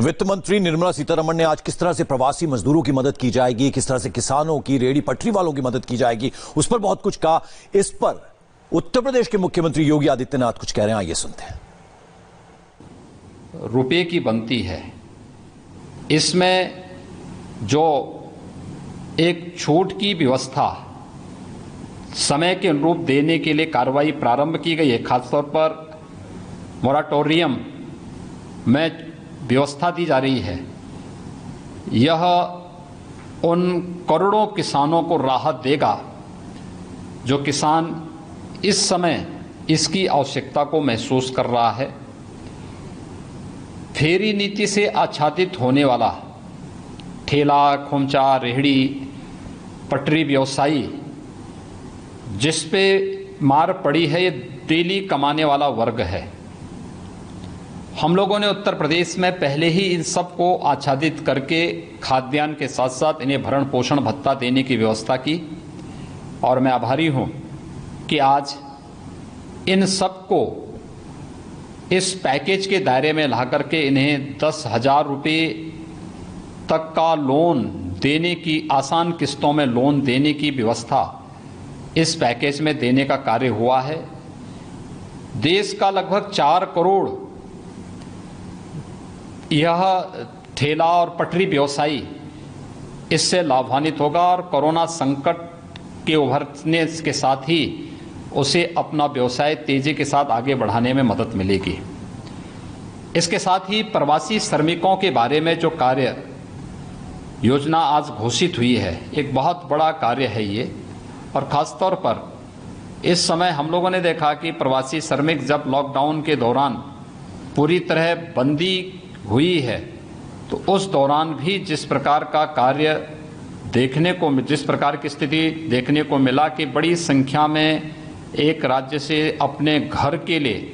तो वित्त मंत्री निर्मला सीतारमण ने आज किस तरह से प्रवासी मजदूरों की मदद की जाएगी, किस तरह से किसानों की, रेहड़ी पटरी वालों की मदद की जाएगी, उस पर बहुत कुछ कहा। इस पर उत्तर प्रदेश के मुख्यमंत्री योगी आदित्यनाथ कुछ कह रहे हैं, आइए सुनते हैं। रुपए की बनती है, इसमें जो एक छूट की व्यवस्था समय के अनुरूप देने के लिए कार्रवाई प्रारंभ की गई है, खासतौर पर मोराटोरियम में व्यवस्था दी जा रही है। यह उन करोड़ों किसानों को राहत देगा जो किसान इस समय इसकी आवश्यकता को महसूस कर रहा है। फेरी नीति से आच्छादित होने वाला ठेला, खोमचा, रेहड़ी पटरी व्यवसायी जिस पे मार पड़ी है, ये डेली कमाने वाला वर्ग है। हम लोगों ने उत्तर प्रदेश में पहले ही इन सब को आच्छादित करके खाद्यान्न के साथ साथ इन्हें भरण पोषण भत्ता देने की व्यवस्था की, और मैं आभारी हूं कि आज इन सब को इस पैकेज के दायरे में ला करके इन्हें 10,000 रुपये तक का लोन देने की, आसान किस्तों में लोन देने की व्यवस्था इस पैकेज में देने का कार्य हुआ है। देश का लगभग 4 करोड़ यह ठेला और पटरी व्यवसायी इससे लाभान्वित होगा, और कोरोना संकट के उभरने के साथ ही उसे अपना व्यवसाय तेजी के साथ आगे बढ़ाने में मदद मिलेगी। इसके साथ ही प्रवासी श्रमिकों के बारे में जो कार्य योजना आज घोषित हुई है, एक बहुत बड़ा कार्य है ये। और ख़ासतौर पर इस समय हम लोगों ने देखा कि प्रवासी श्रमिक जब लॉकडाउन के दौरान पूरी तरह बंदी हुई है, तो उस दौरान भी जिस प्रकार का कार्य देखने को, जिस प्रकार की स्थिति देखने को मिला कि बड़ी संख्या में एक राज्य से अपने घर के लिए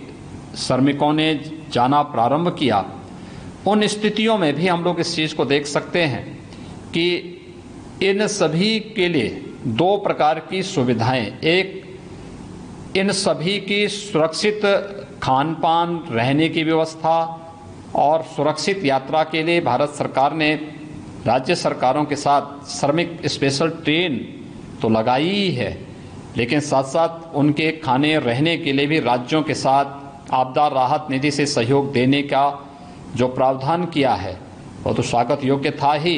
श्रमिकों ने जाना प्रारंभ किया, उन स्थितियों में भी हम लोग इस चीज़ को देख सकते हैं कि इन सभी के लिए 2 प्रकार की सुविधाएं, एक इन सभी की सुरक्षित खान पान, रहने की व्यवस्था और सुरक्षित यात्रा के लिए भारत सरकार ने राज्य सरकारों के साथ श्रमिक स्पेशल ट्रेन तो लगाई ही है, लेकिन साथ साथ उनके खाने, रहने के लिए भी राज्यों के साथ आपदा राहत निधि से सहयोग देने का जो प्रावधान किया है वो तो स्वागत योग्य था ही।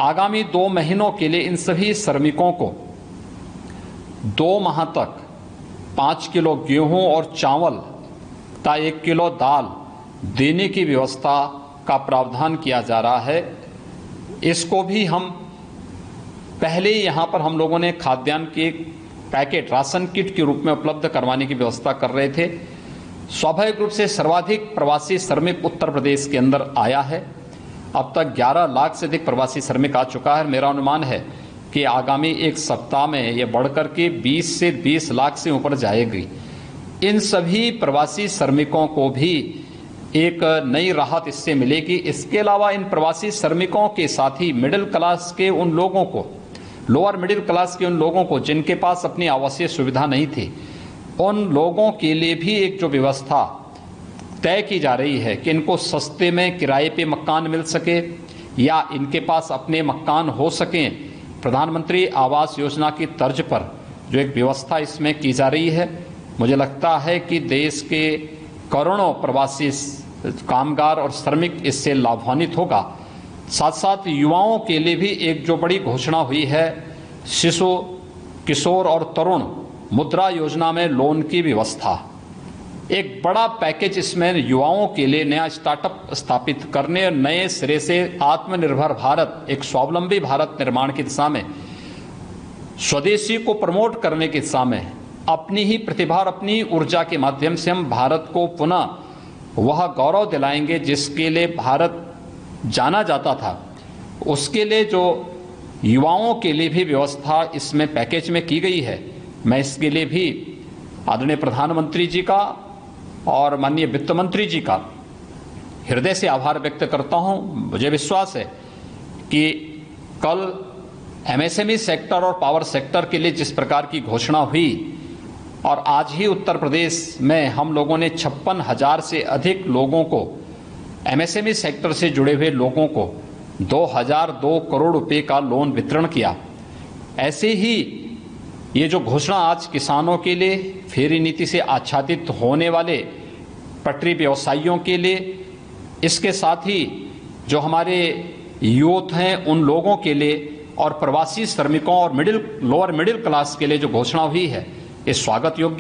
आगामी 2 महीनों के लिए इन सभी श्रमिकों को 2 माह तक 5 किलो गेहूं और चावल तथा 1 किलो दाल देने की व्यवस्था का प्रावधान किया जा रहा है। इसको भी हम पहले यहाँ पर हम लोगों ने खाद्यान्न के पैकेट, राशन किट के रूप में उपलब्ध करवाने की व्यवस्था कर रहे थे। स्वाभाविक रूप से सर्वाधिक प्रवासी श्रमिक उत्तर प्रदेश के अंदर आया है। अब तक 11 लाख से अधिक प्रवासी श्रमिक आ चुका है। मेरा अनुमान है कि आगामी 1 सप्ताह में ये बढ़कर के 20 से 20 लाख से ऊपर जाएगी। इन सभी प्रवासी श्रमिकों को भी एक नई राहत इससे मिलेगी। इसके अलावा इन प्रवासी श्रमिकों के साथ ही मिडिल क्लास के उन लोगों को, लोअर मिडिल क्लास के उन लोगों को जिनके पास अपनी आवासीय सुविधा नहीं थी, उन लोगों के लिए भी एक जो व्यवस्था तय की जा रही है कि इनको सस्ते में किराए पे मकान मिल सके या इनके पास अपने मकान हो सकें, प्रधानमंत्री आवास योजना की तर्ज पर जो एक व्यवस्था इसमें की जा रही है, मुझे लगता है कि देश के करोड़ों प्रवासी कामगार और श्रमिक इससे लाभान्वित होगा। साथ साथ युवाओं के लिए भी एक जो बड़ी घोषणा हुई है, शिशु, किशोर और तरुण मुद्रा योजना में लोन की व्यवस्था, एक बड़ा पैकेज इसमें युवाओं के लिए नया स्टार्टअप स्थापित करने और नए सिरे से आत्मनिर्भर भारत, एक स्वावलंबी भारत निर्माण की दिशा में, स्वदेशी को प्रमोट करने की दिशा में, अपनी ही प्रतिभा और अपनी ऊर्जा के माध्यम से हम भारत को पुनः वह गौरव दिलाएंगे जिसके लिए भारत जाना जाता था। उसके लिए जो युवाओं के लिए भी व्यवस्था इसमें पैकेज में की गई है, मैं इसके लिए भी आदरणीय प्रधानमंत्री जी का और माननीय वित्त मंत्री जी का हृदय से आभार व्यक्त करता हूं। मुझे विश्वास है कि कल एमएसएमई सेक्टर और पावर सेक्टर के लिए जिस प्रकार की घोषणा हुई, और आज ही उत्तर प्रदेश में हम लोगों ने 56,000 से अधिक लोगों को एमएसएमई सेक्टर से जुड़े हुए लोगों को 2002 करोड़ रुपए का लोन वितरण किया। ऐसे ही ये जो घोषणा आज किसानों के लिए, फेरी नीति से आच्छादित होने वाले पटरी व्यवसायियों के लिए, इसके साथ ही जो हमारे यूथ हैं उन लोगों के लिए और प्रवासी श्रमिकों और लोअर मिडिल क्लास के लिए जो घोषणा हुई है, ये स्वागत योग्य।